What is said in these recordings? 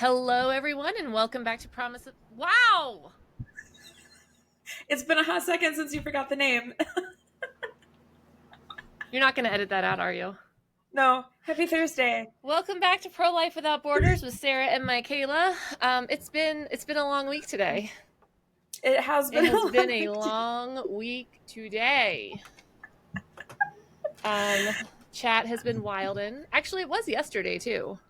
Hello, everyone, and welcome back to Promise. Wow! It's been a hot second since you forgot the name. You're not going to edit that out, are you? No. Happy Thursday. Welcome back to Pro Life Without Borders with Sarah and Mikayla. It's been a long week today. It has been. It has been a long week today. Chat has been wildin'. Actually, it was yesterday too.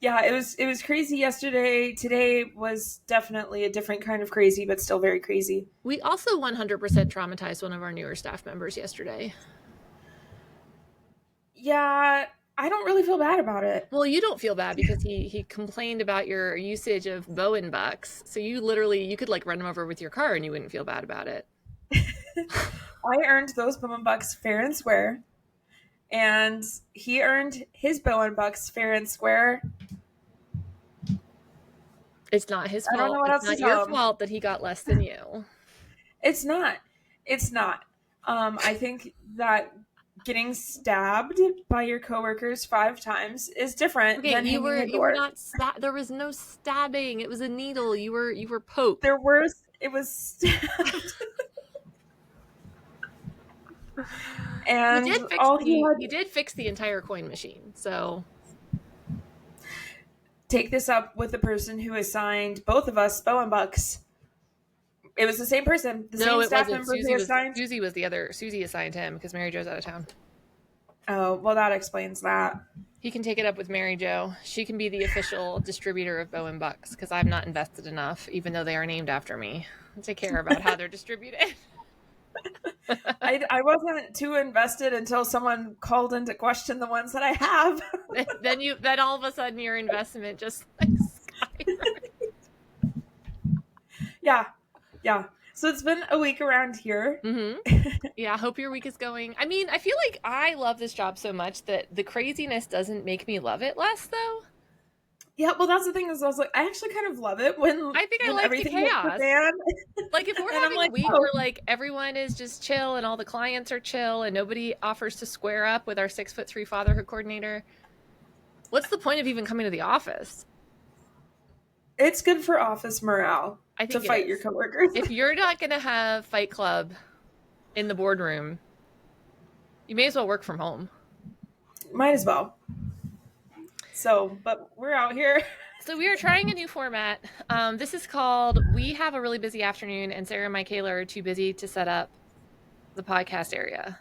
Yeah, it was crazy yesterday. Today was definitely a different kind of crazy, but still very crazy. We also 100% traumatized one of our newer staff members yesterday. Yeah, I don't really feel bad about it. Well, you don't feel bad because he complained about your usage of Bowen bucks. So you could like run him over with your car and you wouldn't feel bad about it. I earned those Bowen bucks fair and square, and he earned his Bowen bucks fair and square. It's not his fault. I don't know what else to It's not your tell him. fault that he got less than you. It's not. I think that getting stabbed by your coworkers 5 times is different than you were not there was no stabbing. It was a needle. You were poked. It was stabbed. And he did fix the entire coin machine. So take this up with the person who assigned both of us Bowen bucks. It was the same person. Same staff member who assigned. Susie assigned him because Mary Jo's out of town. Oh, well, that explains that. He can take it up with Mary Jo. She can be the official distributor of Bowen bucks because I've not invested enough, even though they are named after me, to care about how they're distributed. I wasn't too invested until someone called in to question the ones that I have. then all of a sudden your investment just like skyrocketed. Yeah. So it's been a week around here. Mm-hmm. Yeah, I hope your week is going. I mean, I feel like I love this job so much that the craziness doesn't make me love it less, though. Yeah, well, that's the thing is I was like, I actually kind of love it when I think I like the chaos. Like if we're having a week where like everyone is just chill and all the clients are chill and nobody offers to square up with our 6'3" fatherhood coordinator, what's the point of even coming to the office? It's good for office morale to fight your coworkers. If you're not going to have Fight Club in the boardroom, you may as well work from home. Might as well. So, but we're out here. So we are trying a new format. This is called We Have a Really Busy Afternoon, and Sarah and Mikayla are too busy to set up the podcast area.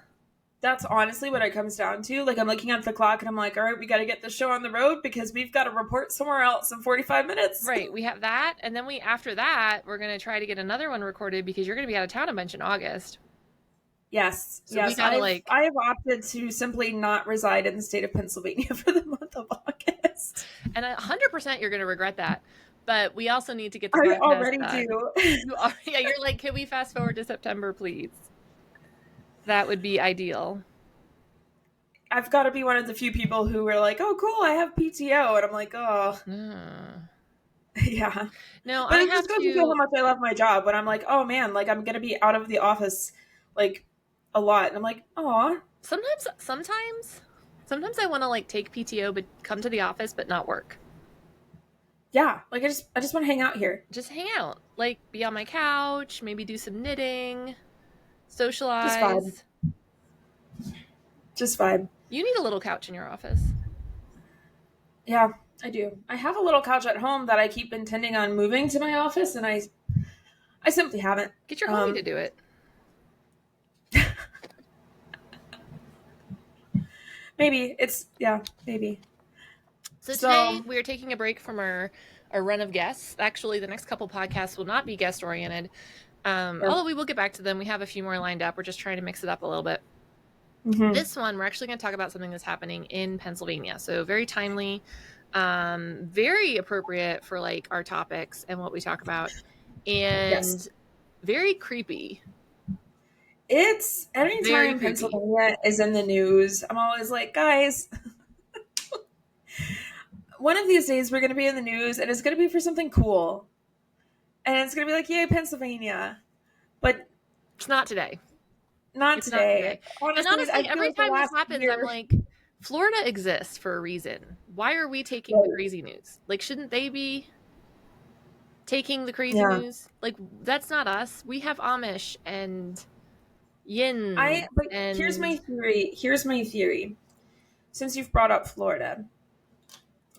That's honestly what it comes down to. Like, I'm looking at the clock and I'm like, all right, we got to get the show on the road because we've got to report somewhere else in 45 minutes. Right. We have that. And then after that, we're going to try to get another one recorded because you're going to be out of town a bunch in August. Yes. So yes. I have opted to simply not reside in the state of Pennsylvania for the month of August. And 100% you're going to regret that. But we also need to get the podcast already done. Do. You're like, can we fast forward to September, please? That would be ideal. I've got to be one of the few people who are like, oh, cool, I have PTO. And I'm like, oh. Yeah. No, but it just goes to show how much I love my job. When I'm like, oh, man, like I'm going to be out of the office like a lot. And I'm like, oh. Sometimes I want to like take PTO but come to the office but not work. Yeah, like I just want to hang out here. Just hang out. Like be on my couch, maybe do some knitting. Socialize. Just vibe. You need a little couch in your office. Yeah, I do. I have a little couch at home that I keep intending on moving to my office, and I simply haven't. Get your homie to do it. Maybe. So today we are taking a break from our run of guests. Actually, the next couple podcasts will not be guest-oriented. Although we will get back to them. We have a few more lined up. We're just trying to mix it up a little bit. Mm-hmm. This one, we're actually going to talk about something that's happening in Pennsylvania. So very timely, very appropriate for like our topics and what we talk about, and very creepy. It's anytime Pennsylvania is in the news, I'm always like, guys, one of these days we're going to be in the news and it's going to be for something cool. And it's going to be like, yay, Pennsylvania. But it's not today. Not today. Honestly, every time this happens, I'm like, Florida exists for a reason. Why are we taking the crazy news? Like, shouldn't they be taking the crazy news? Like, that's not us. We have Amish and Yin. But And here's my theory. Since you've brought up Florida,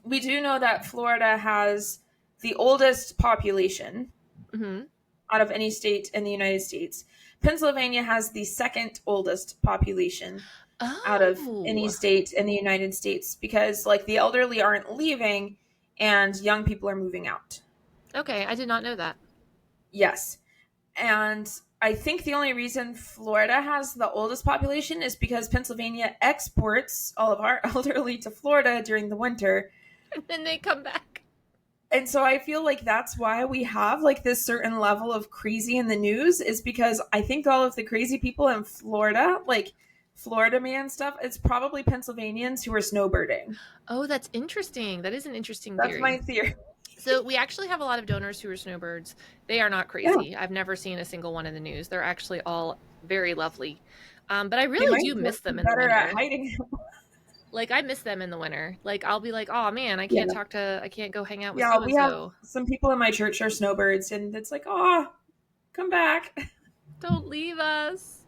we do know that Florida has the oldest population out of any state in the United States. Pennsylvania has the second oldest population out of any state in the United States because, like, the elderly aren't leaving and young people are moving out. Okay, I did not know that. Yes. And I think the only reason Florida has the oldest population is because Pennsylvania exports all of our elderly to Florida during the winter. And then they come back. And so I feel like that's why we have like this certain level of crazy in the news, is because I think all of the crazy people in Florida, like Florida man stuff, it's probably Pennsylvanians who are snowbirding. Oh, that's interesting. That is an interesting theory. That's my theory. So we actually have a lot of donors who are snowbirds. They are not crazy. Yeah. I've never seen a single one in the news. They're actually all very lovely. But I really do miss them in the winter. At hiding. Like, I miss them in the winter. Like, I'll be like, oh man, I can't go hang out with so-and-so. We have some people in my church are snowbirds, and it's like, oh, come back. Don't leave us.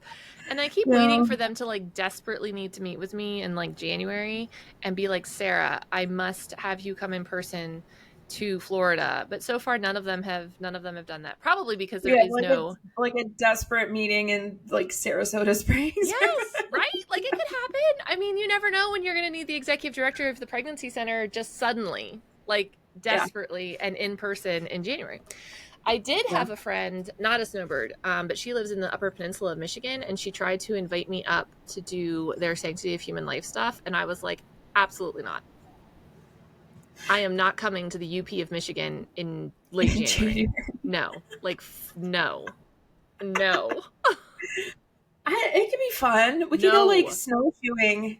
And I keep waiting for them to like desperately need to meet with me in like January and be like, Sarah, I must have you come in person to Florida. But so far none of them have done that. Probably because there is like a desperate meeting in like Sarasota Springs. Yes, right? Like, it could happen. I mean, you never know when you're going to need the executive director of the pregnancy center just suddenly, like desperately and in person in January. I did have a friend, not a snowbird, but she lives in the Upper Peninsula of Michigan, and she tried to invite me up to do their Sanctity of Human Life stuff, and I was like, absolutely not. I am not coming to the UP of Michigan in late January. No. Like, no. It could be fun. We can go like snowshoeing.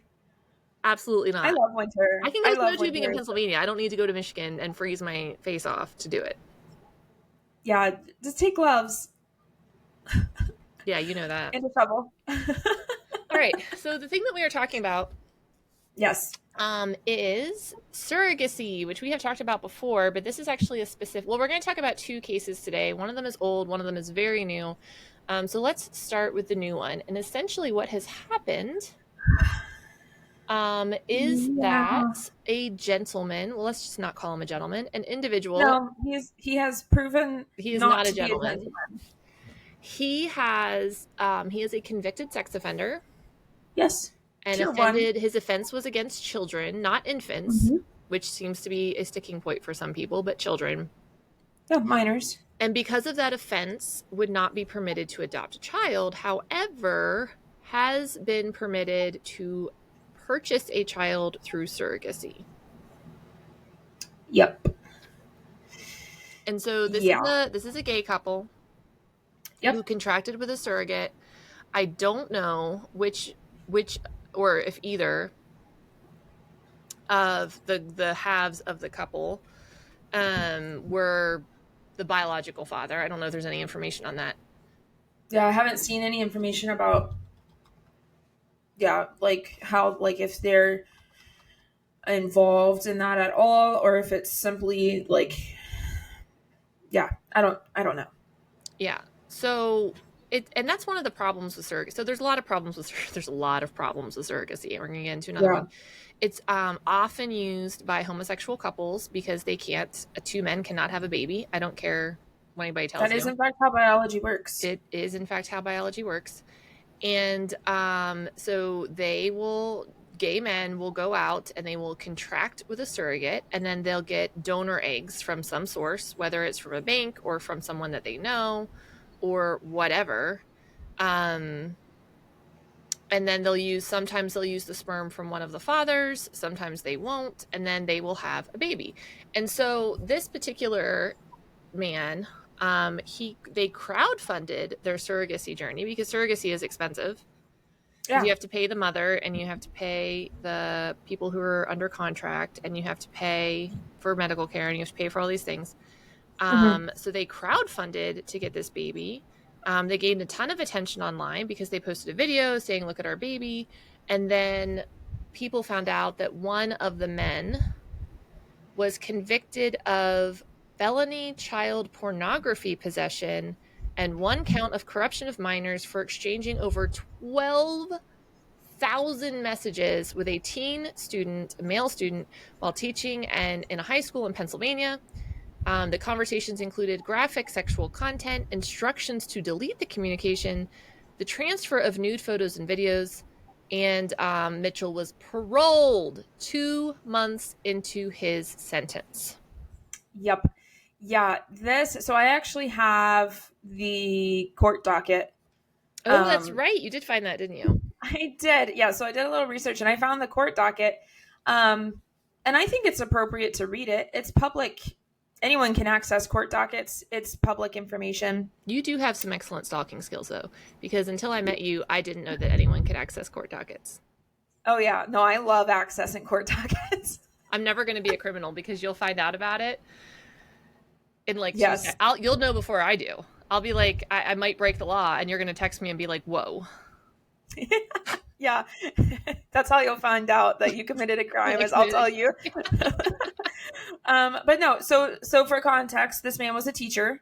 Absolutely not. I love winter. I can go snowshoeing in Pennsylvania. I don't need to go to Michigan and freeze my face off to do it. Yeah, just take gloves. Yeah, you know that. Into trouble. All right. So the thing that we are talking about, yes, is surrogacy, which we have talked about before, but this is actually a specific. Well, we're going to talk about two cases today. One of them is old. One of them is very new. So let's start with the new one. And essentially, what has happened is that a gentleman, well, let's just not call him a gentleman, an individual. No, he has proven he is not a gentleman. He is a convicted sex offender. Yes. And his offense was against children, not infants, which seems to be a sticking point for some people, but children. Yeah, minors. And because of that offense, would not be permitted to adopt a child. However, has been permitted to purchase a child through surrogacy. Yep. And so this is a gay couple who contracted with a surrogate. I don't know which or if either of the halves of the couple were the biological father. I don't know if there's any information on that. Yeah, I haven't seen any information about like how, like, if they're involved in that at all, or if it's simply like, I don't know. Yeah. So and that's one of the problems with surrogacy. So there's a lot of problems with surrogacy. We're going to get into another one. It's often used by homosexual couples because two men cannot have a baby. I don't care what anybody tells you. That is in fact how biology works. It is in fact how biology works. And so gay men will go out and they will contract with a surrogate, and then they'll get donor eggs from some source, whether it's from a bank or from someone that they know or whatever. And then sometimes they'll use the sperm from one of the fathers, sometimes they won't, and then they will have a baby. And so this particular man, they crowdfunded their surrogacy journey because surrogacy is expensive. Yeah. You have to pay the mother, and you have to pay the people who are under contract, and you have to pay for medical care, and you have to pay for all these things. So they crowdfunded to get this baby. They gained a ton of attention online because they posted a video saying, look at our baby. And then people found out that one of the men was convicted of felony child pornography possession and one count of corruption of minors for exchanging over 12,000 messages with a teen student, a male student, while teaching and in a high school in Pennsylvania. The conversations included graphic sexual content, instructions to delete the communication, the transfer of nude photos and videos, and Mitchell was paroled 2 months into his sentence. Yep. Yeah, so I actually have the court docket. Oh, that's right. You did find that, didn't you? I did. Yeah, so I did a little research and I found the court docket. And I think it's appropriate to read it. It's public. Anyone can access court dockets. It's public information. You do have some excellent stalking skills, though, because until I met you, I didn't know that anyone could access court dockets. Oh, yeah. No, I love accessing court dockets. I'm never going to be a criminal because you'll find out about it in like yes. You'll know before I do. I'll be like, I might break the law, and you're going to text me and be like, whoa. Yeah. That's how you'll find out that you committed a crime, as I'll tell you. But no, so for context, this man was a teacher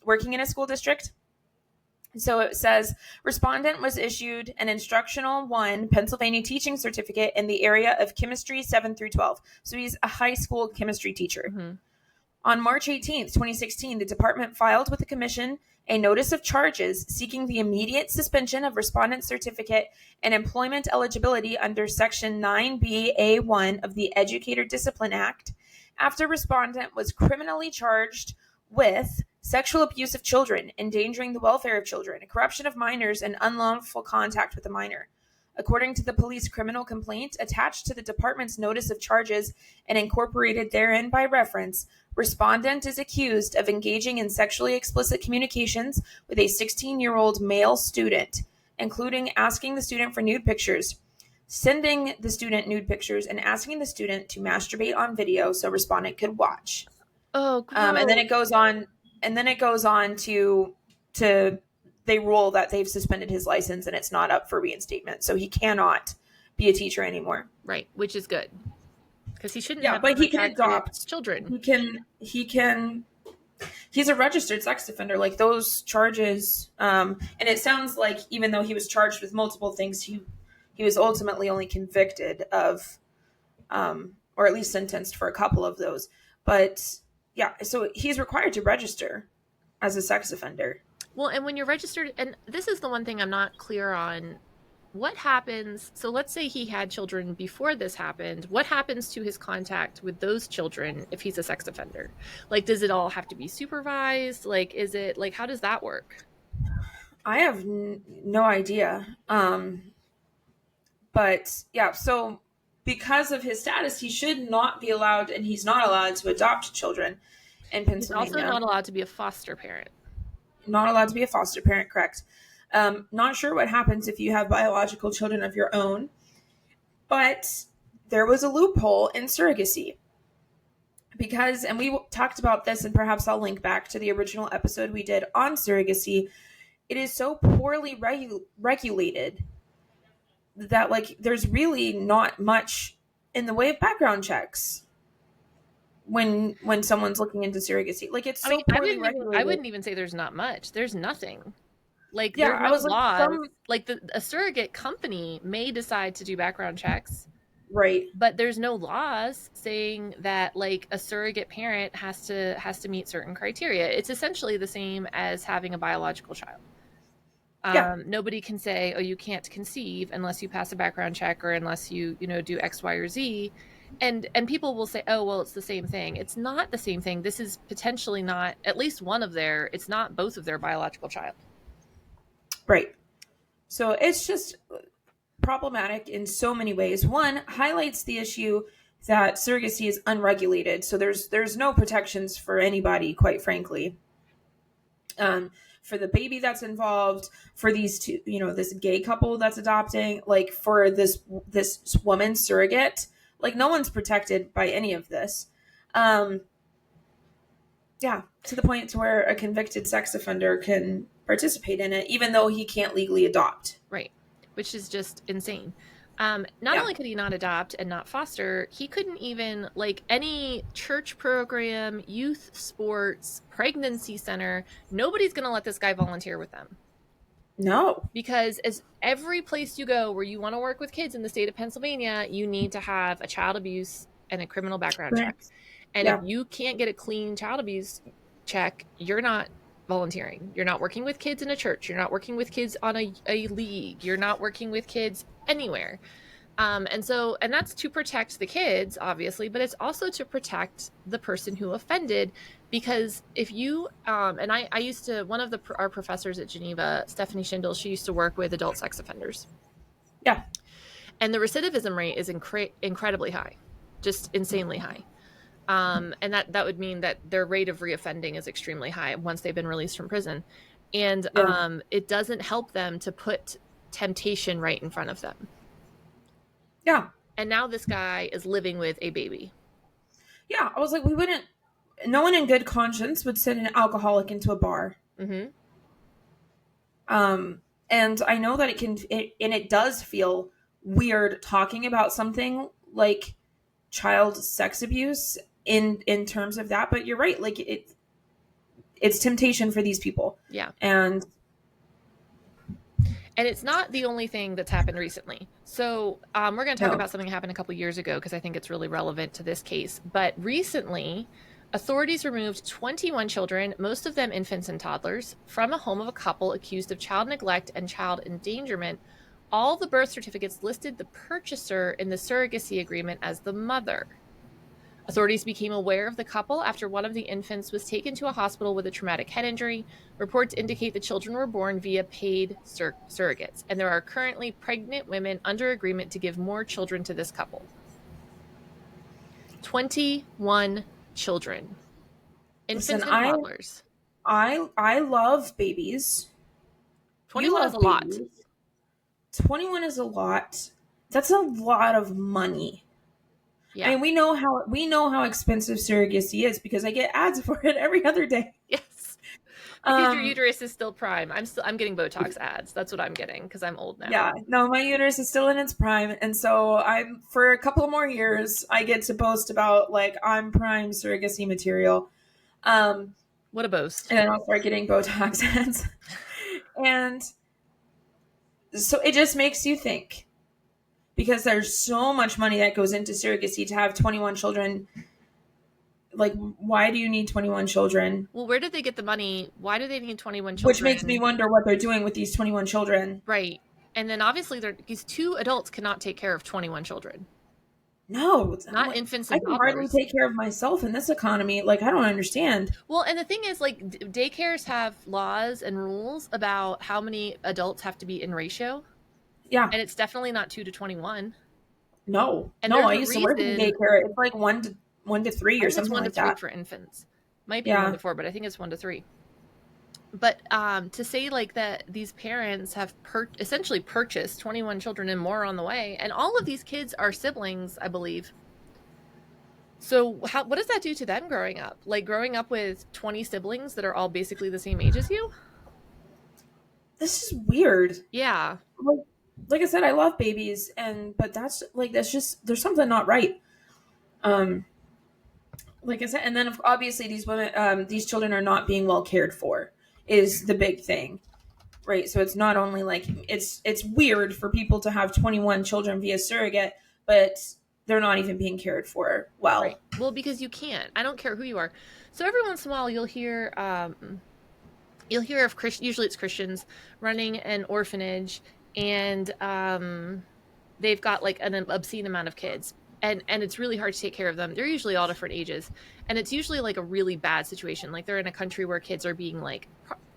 working in a school district. So it says, respondent was issued an instructional 1 Pennsylvania teaching certificate in the area of chemistry 7 through 12. So he's a high school chemistry teacher. Mm-hmm. On March 18th, 2016, the department filed with the commission a notice of charges seeking the immediate suspension of respondent's certificate and employment eligibility under Section 9B(a)(1) of the Educator Discipline Act after respondent was criminally charged with sexual abuse of children, endangering the welfare of children, corruption of minors, and unlawful contact with a minor. According to the police criminal complaint attached to the department's notice of charges and incorporated therein by reference, respondent is accused of engaging in sexually explicit communications with a 16-year-old male student, including asking the student for nude pictures, sending the student nude pictures, and asking the student to masturbate on video so respondent could watch. Oh, gross. And then it goes on to they rule that they've suspended his license and it's not up for reinstatement. So he cannot be a teacher anymore. Right, which is good. Because he shouldn't have but he can adopt children. He's a registered sex offender. Like those charges, and it sounds like even though he was charged with multiple things, he was ultimately only convicted of or at least sentenced for a couple of those. But yeah, so he's required to register as a sex offender. Well, and when you're registered, and this is the one thing I'm not clear on, what happens, so let's say he had children before this happened, what happens to his contact with those children if he's a sex offender? Like, does it all have to be supervised? Like, is it, like, how does that work? I have no idea. But yeah, so because of his status, he should not be allowed, and he's not allowed to adopt children in Pennsylvania. He's also not allowed to be a foster parent. Not allowed to be a foster parent, correct. Not sure what happens if you have biological children of your own, but there was a loophole in surrogacy. Because, and we talked about this, and perhaps I'll link back to the original episode we did on surrogacy, it is so poorly regulated that, like, there's really not much in the way of background checks when someone's looking into surrogacy. Like, it's so poorly regulated. I wouldn't even say there's not much. There's nothing. Like, yeah, there's no laws. Like, a surrogate company may decide to do background checks. Right. But there's no laws saying that, like, a surrogate parent has to meet certain criteria. It's essentially the same as having a biological child. Yeah. Nobody can say, oh, you can't conceive unless you pass a background check or unless you do X, Y, or Z. And people will say, oh, well, it's the same thing. It's not the same thing. This is potentially not, at least one of it's not both of their biological child. Right. So it's just problematic in so many ways. One, highlights the issue that surrogacy is unregulated. So there's no protections for anybody, quite frankly. For the baby that's involved, for these two, this gay couple that's adopting, like for this woman surrogate, like no one's protected by any of this. Yeah, to the point to where a convicted sex offender can participate in it, even though he can't legally adopt. Right. Which is just insane. Not only could he not adopt and not foster, he couldn't even, like, any church program, youth sports, pregnancy center, nobody's going to let this guy volunteer with them. No. Because as every place you go where you want to work with kids in the state of Pennsylvania, you need to have a child abuse and a criminal background check. And if you can't get a clean child abuse check, you're not volunteering. You're not working with kids in a church. You're not working with kids on a league. You're not working with kids anywhere. And that's to protect the kids, obviously, but it's also to protect the person who offended. Because if you, and I used to, one of our professors at Geneva, Stephanie Schindel, she used to work with adult sex offenders. Yeah. And the recidivism rate is incredibly high, just insanely high. And that would mean that their rate of reoffending is extremely high once they've been released from prison. And it doesn't help them to put temptation right in front of them. Yeah. And now this guy is living with a baby. Yeah. I was like, no one in good conscience would send an alcoholic into a bar. Mm-hmm. And I know that it does feel weird talking about something like child sex abuse in terms of that, but you're right. Like it's temptation for these people. Yeah. And it's not the only thing that's happened recently. So we're going to talk about something that happened a couple years ago because I think it's really relevant to this case. But recently, authorities removed 21 children, most of them infants and toddlers, from a home of a couple accused of child neglect and child endangerment. All the birth certificates listed the purchaser in the surrogacy agreement as the mother. Authorities became aware of the couple after one of the infants was taken to a hospital with a traumatic head injury. Reports indicate the children were born via paid surrogates, and there are currently pregnant women under agreement to give more children to this couple. 21 children. Infants and toddlers. I love babies. 21 is a lot. 21 is a lot. That's a lot of money. Yeah. I mean, we know how expensive surrogacy is because I get ads for it every other day. Yes. Because your uterus is still prime. I'm getting Botox ads. That's what I'm getting because I'm old now. Yeah. No, my uterus is still in its prime. And so for a couple more years, I get to boast about like, I'm prime surrogacy material. What a boast. And then I'll start getting Botox ads. And so it just makes you think. Because there's so much money that goes into surrogacy to have 21 children. Like, why do you need 21 children? Well, where did they get the money? Why do they need 21 children? Which makes me wonder what they're doing with these 21 children. Right. And then obviously these two adults cannot take care of 21 children. No. Not infants and toddlers. I can hardly take care of myself in this economy. Like, I don't understand. Well, and the thing is, like, daycares have laws and rules about how many adults have to be in ratio. Yeah. And it's definitely not 2 to 21. No. And no, I used to work in daycare. It's like 1 to 3 or something like that. 1 to 3 for infants. Might be 1 to 4, but I think it's 1 to 3. But to say like that these parents have essentially purchased 21 children and more on the way, and all of these kids are siblings, I believe. So what does that do to them growing up? Like growing up with 20 siblings that are all basically the same age as you? This is weird. Yeah. Like I said, I love babies, but that's just, there's something not right. Like I said, and then obviously these women, these children are not being well cared for is the big thing, right? So it's not only like, it's weird for people to have 21 children via surrogate, but they're not even being cared for well. Right. Well, because you can't. I don't care who you are. So every once in a while you'll hear of usually it's Christians running an orphanage, and they've got like an obscene amount of kids, and it's really hard to take care of them. They're usually all different ages, and it's usually like a really bad situation. Like they're in a country where kids are being like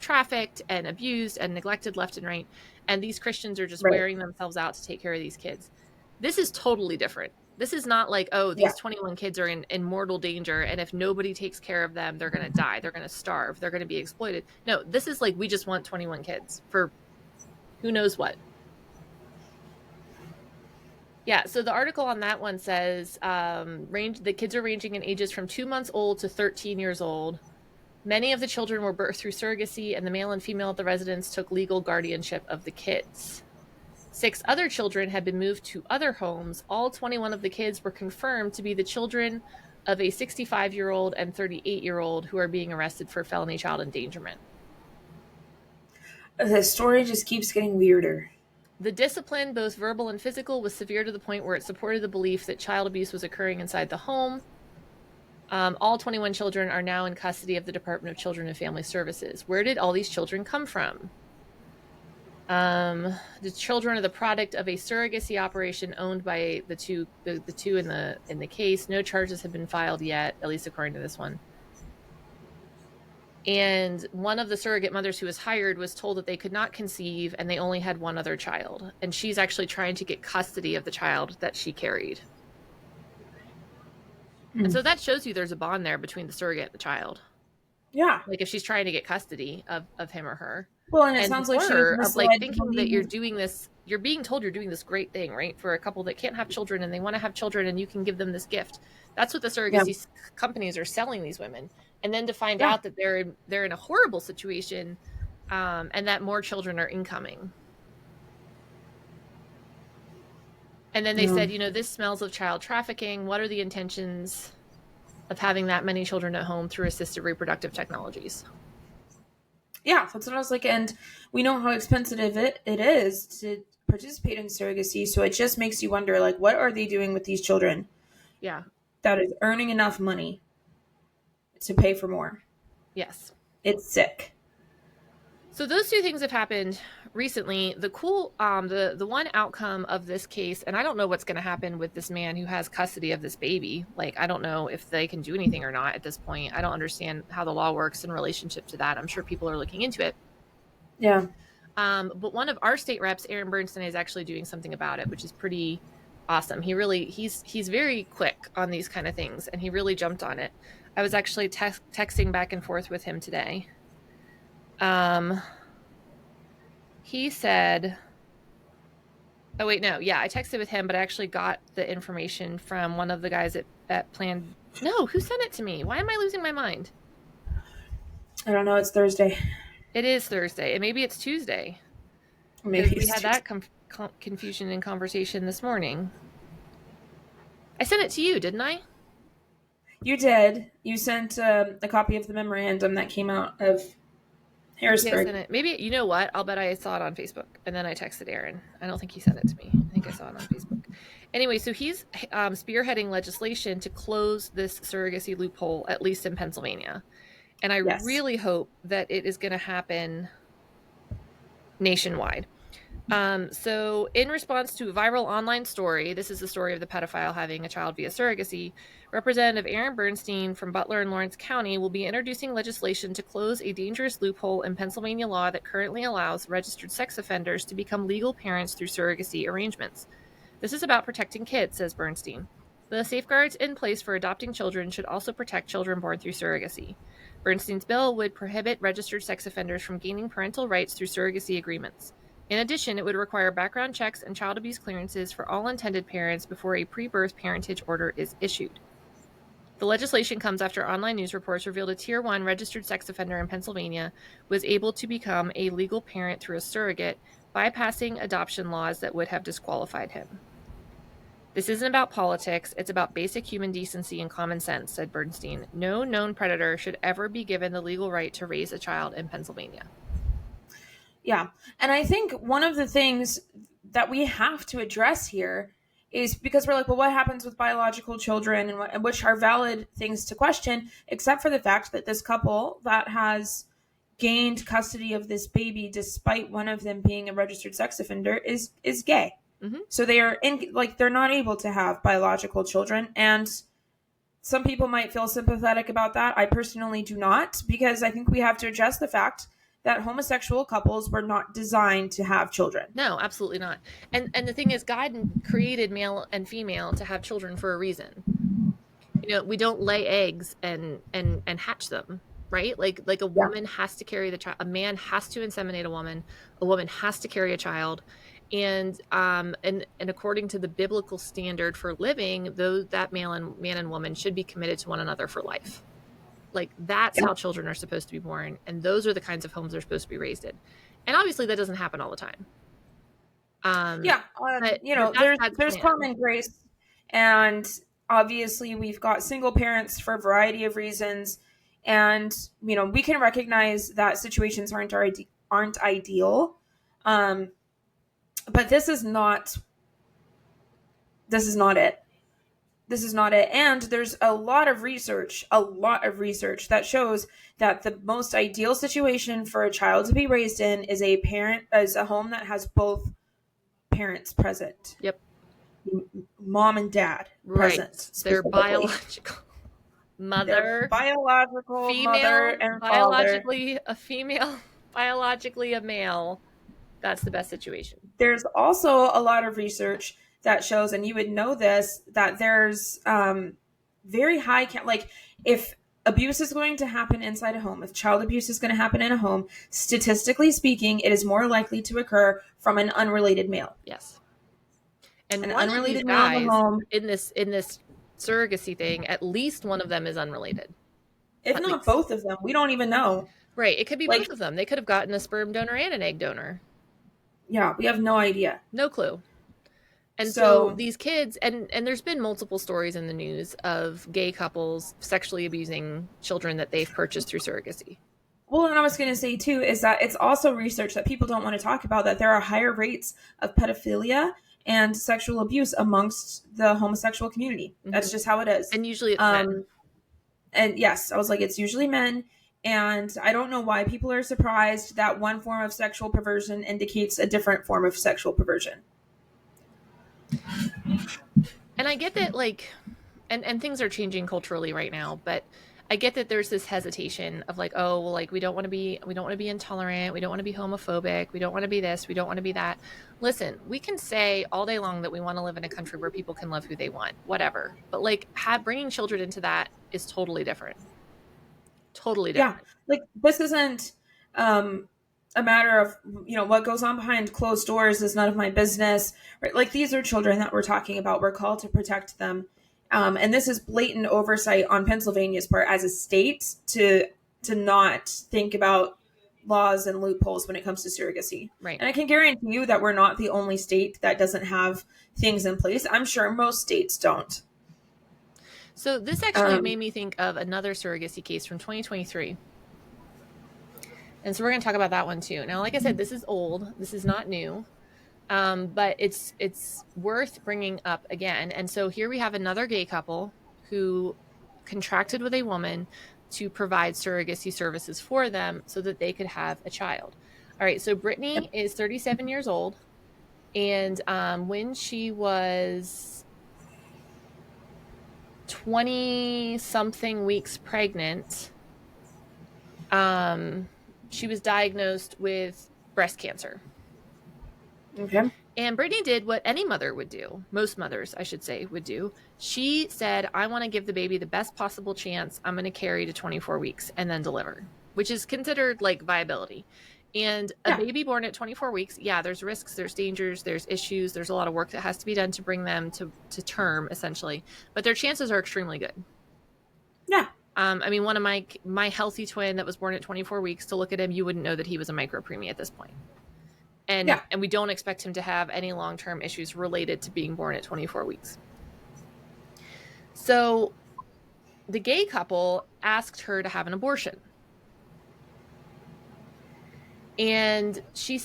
trafficked and abused and neglected left and right, and these Christians are just wearing themselves out to take care of these kids. This is totally different. This is not like, oh, these 21 kids are in mortal danger, and if nobody takes care of them, they're going to die. They're going to starve. They're going to be exploited. No, this is like, we just want 21 kids for who knows what. Yeah, so the article on that one says the kids are ranging in ages from 2 months old to 13 years old. Many of the children were birthed through surrogacy, and the male and female at the residence took legal guardianship of the kids. 6 other children had been moved to other homes. All 21 of the kids were confirmed to be the children of a 65-year-old and 38-year-old who are being arrested for felony child endangerment. The story just keeps getting weirder. The discipline, both verbal and physical, was severe to the point where it supported the belief that child abuse was occurring inside the home. All 21 children are now in custody of the Department of Children and Family Services. Where did all these children come from? The children are the product of a surrogacy operation owned by the two in the case. No charges have been filed yet, at least according to this one. And one of the surrogate mothers who was hired was told that they could not conceive and they only had one other child. And she's actually trying to get custody of the child that she carried. And so that shows you there's a bond there between the surrogate and the child. Yeah. Like if she's trying to get custody of him or her. Well, and it sounds like she was like thinking that you're doing this, you're being told you're doing this great thing, right? For a couple that can't have children and they want to have children and you can give them this gift. That's what the surrogacy companies are selling these women. And then to find out that they're in a horrible situation and that more children are incoming. And then they said, this smells of child trafficking. What are the intentions of having that many children at home through assisted reproductive technologies? Yeah, that's what I was like. And we know how expensive it is to participate in surrogacy. So it just makes you wonder, like, what are they doing with these children? Yeah. That is earning enough money to pay for more. Yes. It's sick. So those two things have happened recently. The one outcome of this case, and I don't know what's going to happen with this man who has custody of this baby. Like, I don't know if they can do anything or not at this point. I don't understand how the law works in relationship to that. I'm sure people are looking into it. Yeah. But one of our state reps, Aaron Bernstein, is actually doing something about it, which is pretty awesome. He's very quick on these kind of things, and he really jumped on it. I was actually texting back and forth with him today. He said, I texted with him, but I actually got the information from one of the guys at Planned. No, who sent it to me? Why am I losing my mind? I don't know. It's Thursday. It is Thursday, and maybe it's Tuesday. Maybe we had that confusion in conversation this morning. I sent it to you, didn't I? You did. You sent a copy of the memorandum that came out of Harrisburg. Maybe, you know what? I'll bet I saw it on Facebook, and then I texted Aaron. I don't think he sent it to me. I think I saw it on Facebook. Anyway, so he's spearheading legislation to close this surrogacy loophole, at least in Pennsylvania. And I really hope that it is going to happen nationwide. So in response to a viral online story, this is the story of the pedophile having a child via surrogacy, Representative Aaron Bernstein from Butler and Lawrence County will be introducing legislation to close a dangerous loophole in Pennsylvania law that currently allows registered sex offenders to become legal parents through surrogacy arrangements. This is about protecting kids, says Bernstein. The safeguards in place for adopting children should also protect children born through surrogacy. Bernstein's bill would prohibit registered sex offenders from gaining parental rights through surrogacy agreements. In addition, it would require background checks and child abuse clearances for all intended parents before a pre-birth parentage order is issued. The legislation comes after online news reports revealed a Tier 1 registered sex offender in Pennsylvania was able to become a legal parent through a surrogate, bypassing adoption laws that would have disqualified him. This isn't about politics, it's about basic human decency and common sense, said Bernstein. No known predator should ever be given the legal right to raise a child in Pennsylvania. Yeah. And I think one of the things that we have to address here is because we're like, well, what happens with biological children and which are valid things to question, except for the fact that this couple that has gained custody of this baby, despite one of them being a registered sex offender, is gay. Mm-hmm. So they are they're not able to have biological children. And some people might feel sympathetic about that. I personally do not, because I think we have to address the fact that homosexual couples were not designed to have children. No, absolutely not. And the thing is, God created male and female to have children for a reason. We don't lay eggs and hatch them, right? Like a woman has to carry the child. A man has to inseminate a woman. A woman has to carry a child. And according to the biblical standard for living, that man and woman should be committed to one another for life. Like that's how children are supposed to be born. And those are the kinds of homes they're supposed to be raised in. And obviously that doesn't happen all the time. Yeah, But there's that's there's plan. common grace, and obviously we've got single parents for a variety of reasons, and we can recognize that situations aren't ideal, but this is not it. This is not it. And there's a lot of research that shows that the most ideal situation for a child to be raised in is a home that has both parents present. Yep. Mom and dad present. Their biological mother, female, mother and biologically a female, biologically a male. That's the best situation. There's also a lot of research that shows, and you would know this, that there's very high like if abuse is going to happen inside a home, if child abuse is going to happen in a home, statistically speaking, it is more likely to occur from an unrelated male. Yes. And an one unrelated of these guys male in the home, in this surrogacy thing, at least one of them is unrelated. If at not least. Both of them. We don't even know. Right. It could be both of them. They could have gotten a sperm donor and an egg donor. Yeah, we have no idea. No clue. And so these kids, and there's been multiple stories in the news of gay couples sexually abusing children that they've purchased through surrogacy. Well, and I was going to say, too, is that it's also research that people don't want to talk about, that there are higher rates of pedophilia and sexual abuse amongst the homosexual community. Mm-hmm. That's just how it is. And usually it's men. And yes, I was like, it's usually men. And I don't know why people are surprised that one form of sexual perversion indicates a different form of sexual perversion. And I get that, like, and things are changing culturally right now, but I get that there's this hesitation of like, oh, well, like we don't want to be intolerant, we don't want to be homophobic, we don't want to be this, we don't want to be that. Listen, we can say all day long that we want to live in a country where people can love who they want, whatever. But like, bringing children into that is totally different. Totally different. Yeah, like this isn't a matter of what goes on behind closed doors is none of my business. Right? Like these are children that we're talking about. We're called to protect them. And this is blatant oversight on Pennsylvania's part as a state to not think about laws and loopholes when it comes to surrogacy. Right. And I can guarantee you that we're not the only state that doesn't have things in place. I'm sure most states don't. So this actually made me think of another surrogacy case from 2023. And so we're going to talk about that one too. Now, like I said, this is old. This is not new. But it's worth bringing up again. And so here we have another gay couple who contracted with a woman to provide surrogacy services for them so that they could have a child. All right. So Brittany is 37 years old. And when she was 20-something weeks pregnant, she was diagnosed with breast cancer. Okay. And Brittany did what any mother would do. Most mothers, I should say, would do. She said, I want to give the baby the best possible chance. I'm going to carry to 24 weeks and then deliver, which is considered like viability. And a baby born at 24 weeks, there's risks, there's dangers, there's issues, there's a lot of work that has to be done to bring them to term, essentially. But their chances are extremely good. Yeah. I mean, one of my healthy twin that was born at 24 weeks, to look at him, you wouldn't know that he was a micropreemie at this point. And we don't expect him to have any long-term issues related to being born at 24 weeks. So the gay couple asked her to have an abortion. And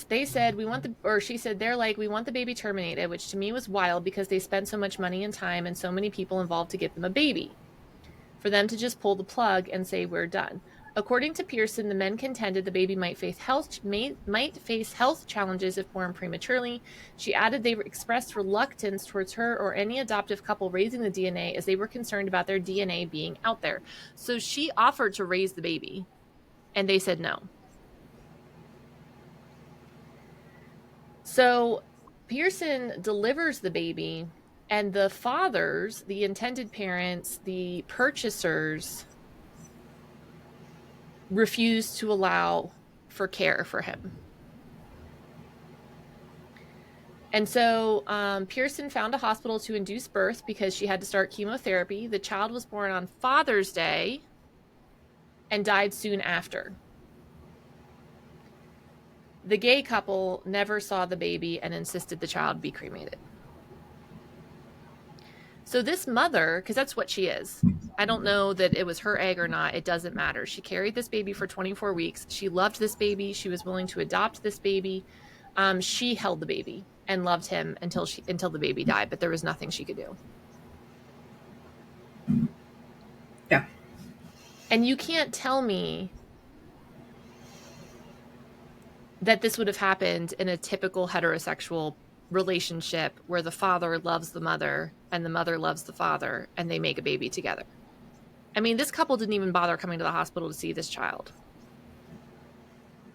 they said, they're like, we want the baby terminated, which to me was wild because they spent so much money and time and so many people involved to get them a baby. For them to just pull the plug and say, we're done. According to Pearson, the men contended the baby might face health challenges if born prematurely. She added they expressed reluctance towards her or any adoptive couple raising the DNA as they were concerned about their DNA being out there. So she offered to raise the baby, and they said no. So Pearson delivers the baby, and the fathers, the intended parents, the purchasers, refused to allow for care for him. And so Pearson found a hospital to induce birth because she had to start chemotherapy. The child was born on Father's Day and died soon after. The gay couple never saw the baby and insisted the child be cremated. So this mother, because that's what she is, I don't know that it was her egg or not. It doesn't matter. She carried this baby for 24 weeks. She loved this baby. She was willing to adopt this baby. She held the baby and loved him until the baby died, but there was nothing she could do. Yeah. And you can't tell me that this would have happened in a typical heterosexual relationship where the father loves the mother and the mother loves the father and they make a baby together. I mean, this couple didn't even bother coming to the hospital to see this child.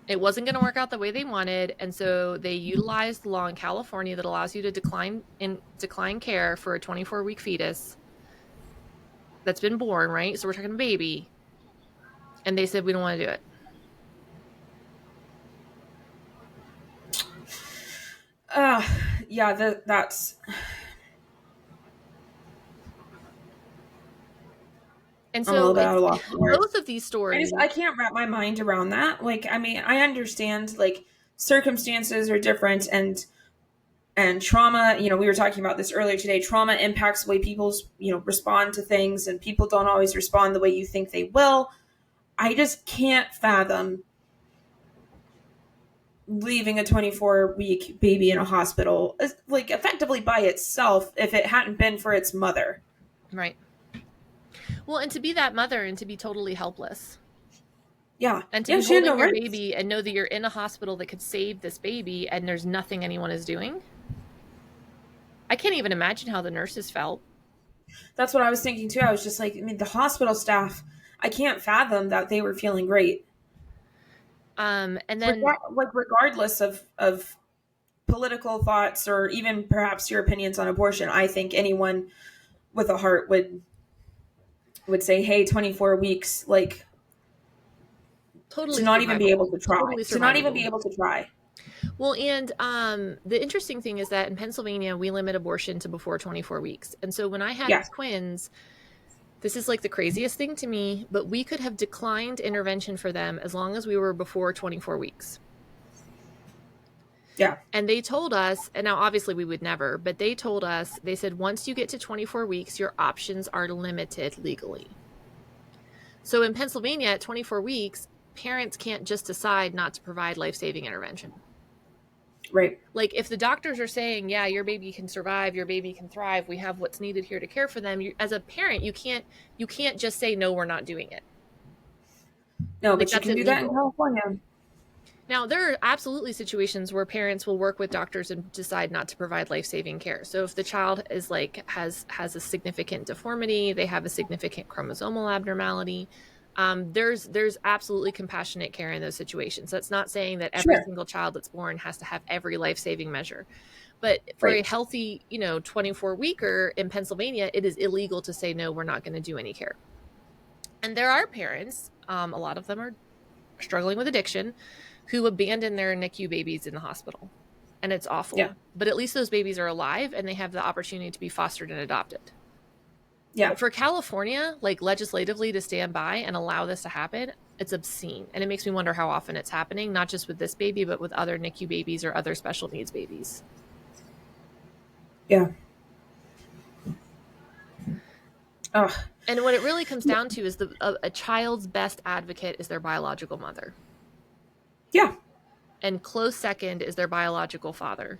It wasn't going to work out the way they wanted, and so they utilized the law in California that allows you to decline care for a 24-week fetus that's been born, right? So we're talking baby. And they said, we don't want to do it. Yeah, that's... And so both of these stories... I can't wrap my mind around that. Like, I mean, I understand, like, circumstances are different and trauma, we were talking about this earlier today, trauma impacts the way people, respond to things, and people don't always respond the way you think they will. I just can't fathom leaving a 24-week baby in a hospital, like, effectively by itself, if it hadn't been for its mother. Right. Well, and to be that mother and to be totally helpless. Yeah. And to be holding your baby and know that you're in a hospital that could save this baby and there's nothing anyone is doing. I can't even imagine how the nurses felt. That's what I was thinking too. I was just like, I mean, the hospital staff, I can't fathom that they were feeling great. And then regardless of political thoughts or even perhaps your opinions on abortion, I think anyone with a heart would say, hey, 24 weeks, like, totally to not even be able to try. Totally to not even be able to try. Well, and the interesting thing is that in Pennsylvania, we limit abortion to before 24 weeks. And so when I had twins, this is like the craziest thing to me, but we could have declined intervention for them as long as we were before 24 weeks. Yeah. And they told us, and now obviously we would never, but they told us, they said, once you get to 24 weeks, your options are limited legally. So in Pennsylvania at 24 weeks, parents can't just decide not to provide life-saving intervention. Right. Like if the doctors are saying, yeah, your baby can survive, your baby can thrive, we have what's needed here to care for them. As a parent, you can't just say, no, we're not doing it. No, but you can do that in California. Now, there are absolutely situations where parents will work with doctors and decide not to provide life-saving care. So if the child is like has a significant deformity, they have a significant chromosomal abnormality, there's absolutely compassionate care in those situations. That's not saying that every single child that's born has to have every life-saving measure. But for a healthy, 24-weeker in Pennsylvania, it is illegal to say, no, we're not going to do any care. And there are parents, a lot of them are struggling with addiction, who abandon their NICU babies in the hospital. And it's awful. Yeah. But at least those babies are alive and they have the opportunity to be fostered and adopted. Yeah. But for California, like legislatively to stand by and allow this to happen, it's obscene. And it makes me wonder how often it's happening, not just with this baby, but with other NICU babies or other special needs babies. Yeah. Ugh. And what it really comes down to is a child's best advocate is their biological mother. Yeah. And close second is their biological father.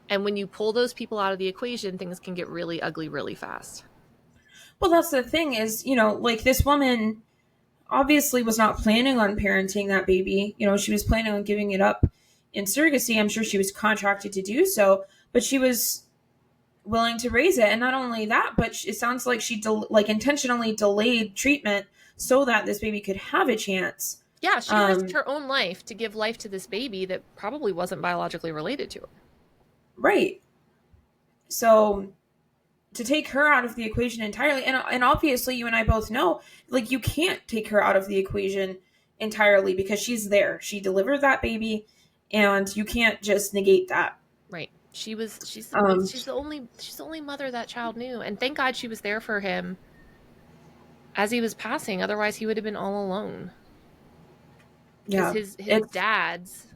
And when you pull those people out of the equation, things can get really ugly really fast. Well, that's the thing is, like this woman obviously was not planning on parenting that baby. She was planning on giving it up in surrogacy. I'm sure she was contracted to do so, but she was willing to raise it. And not only that, but it sounds like she intentionally delayed treatment so that this baby could have a chance. Yeah, she risked her own life to give life to this baby that probably wasn't biologically related to her. Right. So to take her out of the equation entirely, and obviously you and I both know, like, you can't take her out of the equation entirely because she's there. She delivered that baby, and you can't just negate that. Right. She's the only mother that child knew, and thank God she was there for him as he was passing. Otherwise, he would have been all alone. Yeah, his dads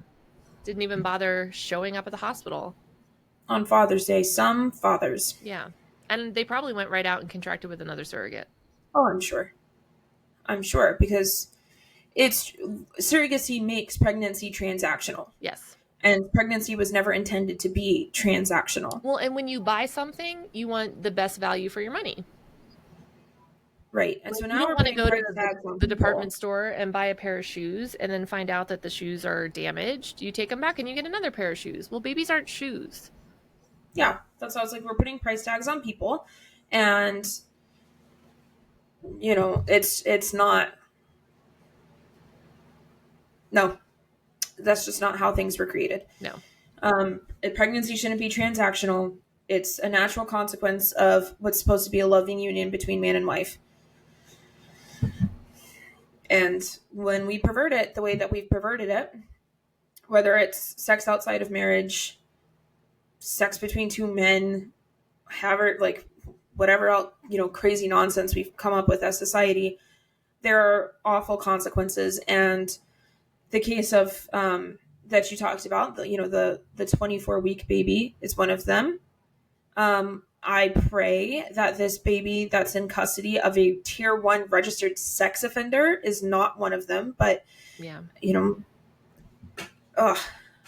Didn't even bother showing up at the hospital. On Father's Day, some fathers. Yeah. And they probably went right out and contracted with another surrogate. Oh, I'm sure. Because surrogacy makes pregnancy transactional. Yes. And pregnancy was never intended to be transactional. Well, and when you buy something, you want the best value for your money. Right. And so now you don't want to go to the department store and buy a pair of shoes and then find out that the shoes are damaged. You take them back and you get another pair of shoes. Well, babies aren't shoes. Yeah. That's why I was like, we're putting price tags on people. And, it's not. No. That's just not how things were created. No. Pregnancy shouldn't be transactional. It's a natural consequence of what's supposed to be a loving union between man and wife. And when we pervert it the way that we've perverted it, whether it's sex outside of marriage, sex between two men, however, like whatever else, crazy nonsense we've come up with as society, there are awful consequences. And the case of that you talked about, the 24-week baby is one of them. I pray that this baby that's in custody of a tier 1 registered sex offender is not one of them. But, yeah,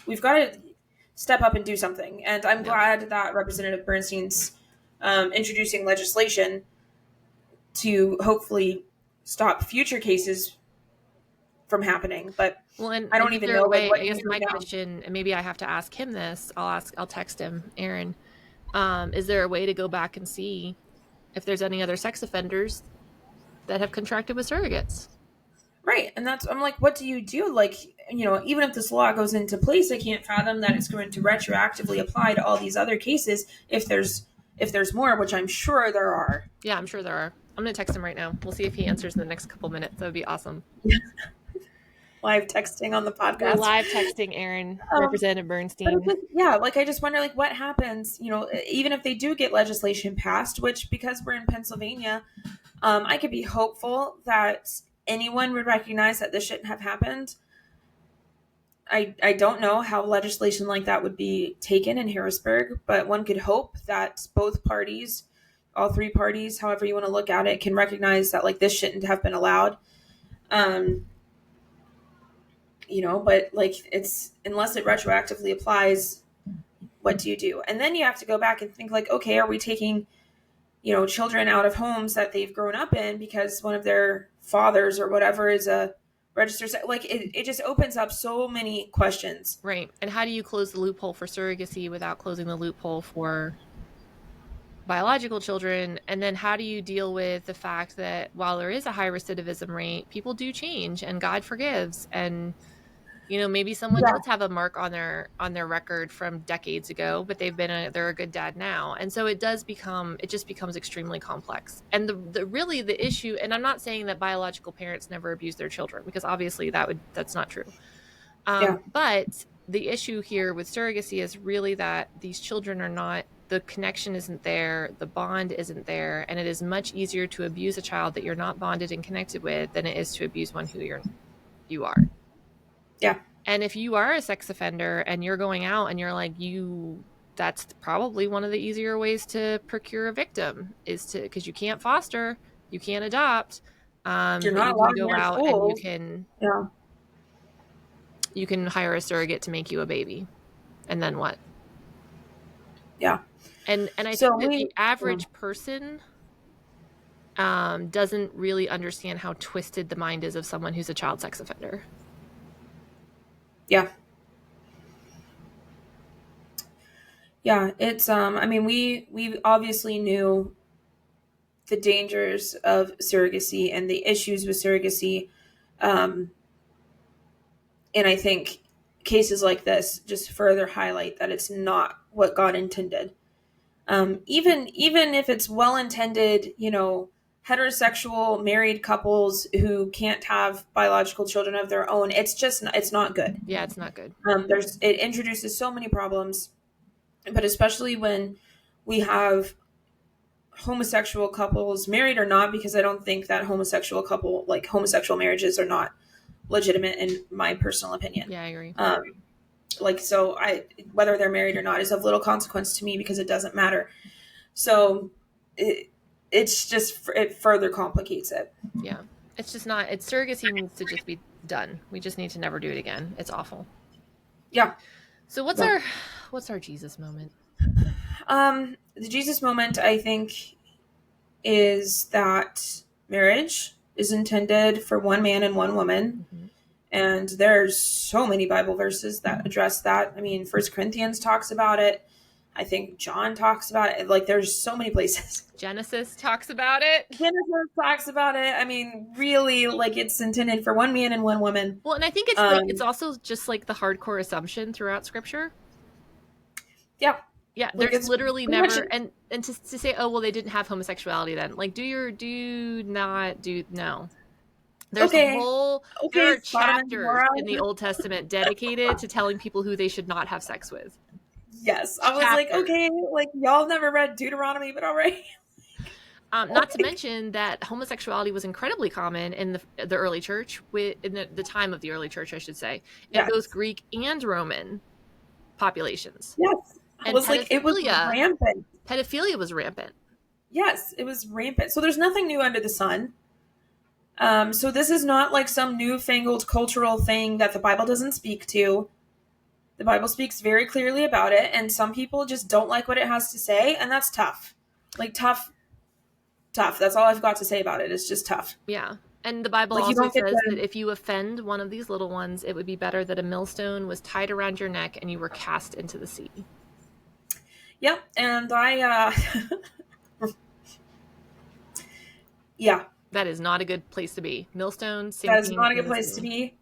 we've got to step up and do something. And I'm glad that Representative Bernstein's introducing legislation to hopefully stop future cases from happening. But I don't even know. I guess my question, and maybe I have to ask him this. I'll text him, Aaron. Is there a way to go back and see if there's any other sex offenders that have contracted with surrogates? Right. And I'm like, what do you do? Like, even if this law goes into place, I can't fathom that it's going to retroactively apply to all these other cases if there's more, which I'm sure there are. Yeah, I'm sure there are. I'm going to text him right now. We'll see if he answers in the next couple minutes. That would be awesome. Live texting on the podcast. We're live texting Aaron, Representative Bernstein. I just wonder, what happens, even if they do get legislation passed, which, because we're in Pennsylvania, I could be hopeful that anyone would recognize that this shouldn't have happened. I don't know how legislation like that would be taken in Harrisburg, but one could hope that both parties, all three parties, however you want to look at it, can recognize that this shouldn't have been allowed. But it's, unless it retroactively applies, what do you do? And then you have to go back and think okay, are we taking, children out of homes that they've grown up in because one of their fathers or whatever is a registered, it just opens up so many questions. Right. And how do you close the loophole for surrogacy without closing the loophole for biological children? And then how do you deal with the fact that while there is a high recidivism rate, people do change and God forgives, and maybe someone does have a mark on their record from decades ago, but they're a good dad now. And so it just becomes extremely complex. And the issue, and I'm not saying that biological parents never abuse their children, because obviously that's not true. But the issue here with surrogacy is really that these children are not, the connection isn't there, the bond isn't there, and it is much easier to abuse a child that you're not bonded and connected with than it is to abuse one who you are. Yeah. And if you are a sex offender and you're going out and you're that's probably one of the easier ways to procure a victim, is because you can't foster, you can't adopt. You're not allowed to go out and you can hire a surrogate to make you a baby. And then what? Yeah. And I think that the average person doesn't really understand how twisted the mind is of someone who's a child sex offender. Yeah. Yeah, it's we obviously knew the dangers of surrogacy and the issues with surrogacy. And I think cases like this just further highlight that it's not what God intended. Even if it's well-intended, heterosexual married couples who can't have biological children of their own, it's not good. Yeah, it's not good. It introduces so many problems, but especially when we have homosexual couples, married or not, because I don't think that homosexual marriages are not legitimate in my personal opinion. Yeah, I agree. engaged. Like, so whether they're married or not is of little consequence to me because it doesn't matter. So it further complicates it. Yeah. It's just not, surrogacy needs to just be done. We just need to never do it again. It's awful. Yeah. So what's our Jesus moment? The Jesus moment, I think, is that marriage is intended for one man and one woman. Mm-hmm. And there's so many Bible verses that address that. I mean, 1 Corinthians talks about it. I think John talks about it. Like, there's so many places. Genesis talks about it. I mean, really, like, it's intended for one man and one woman. Well, and I think it's like, it's also just like the hardcore assumption throughout Scripture. Yeah. Yeah, there's literally never, and to say, oh, well, they didn't have homosexuality then. Like, no. There's a whole, there are chapters in the Old Testament dedicated to telling people who they should not have sex with. Yes. I was like, okay, like, y'all never read Deuteronomy, but all right. Not to mention that homosexuality was incredibly common in the early church, in the time of the early church, I should say, in both Greek and Roman populations. Yes. It was rampant. Pedophilia was rampant. Yes, it was rampant. So there's nothing new under the sun. So this is not like some newfangled cultural thing that the Bible doesn't speak to. The Bible speaks very clearly about it, and some people just don't like what it has to say, and that's tough. Like, tough. That's all I've got to say about it. It's just tough. Yeah. And the Bible also says that if you offend one of these little ones, it would be better that a millstone was tied around your neck and you were cast into the sea. Yep. And yeah. That is not a good place to be. Millstones. That is not a good place to be.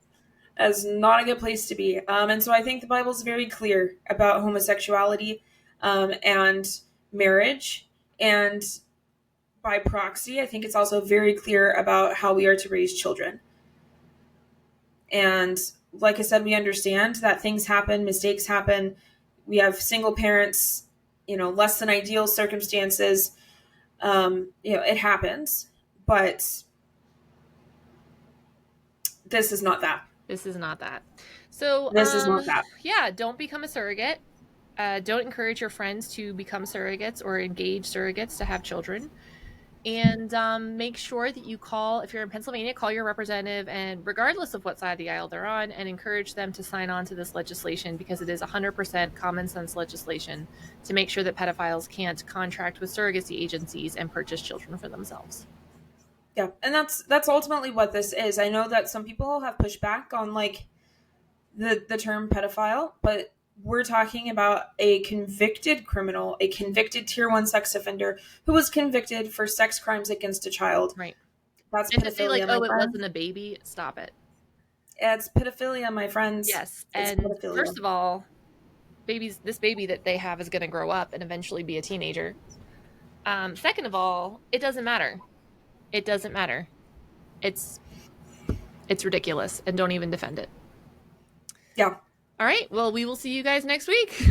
That is not a good place to be. And so I think the Bible's very clear about homosexuality and marriage. And by proxy, I think it's also very clear about how we are to raise children. And like I said, we understand that things happen, mistakes happen. We have single parents, less than ideal circumstances. It happens. But this is not that. This is not that. So this is not that. Yeah, don't become a surrogate. Don't encourage your friends to become surrogates or engage surrogates to have children. And make sure that you call, if you're in Pennsylvania, call your representative, and regardless of what side of the aisle they're on, and encourage them to sign on to this legislation, because it is 100% common sense legislation to make sure that pedophiles can't contract with surrogacy agencies and purchase children for themselves. Yeah, and that's ultimately what this is. I know that some people have pushed back on like the term pedophile, but we're talking about a convicted criminal, a convicted tier 1 sex offender who was convicted for sex crimes against a child. Right. That's pedophilia. And to say like, it wasn't a baby, stop it. It's pedophilia, my friends. Yes. And first of all, this baby that they have is going to grow up and eventually be a teenager. Second of all, it doesn't matter. It doesn't matter. It's ridiculous, and don't even defend it. Yeah. All right. Well, we will see you guys next week.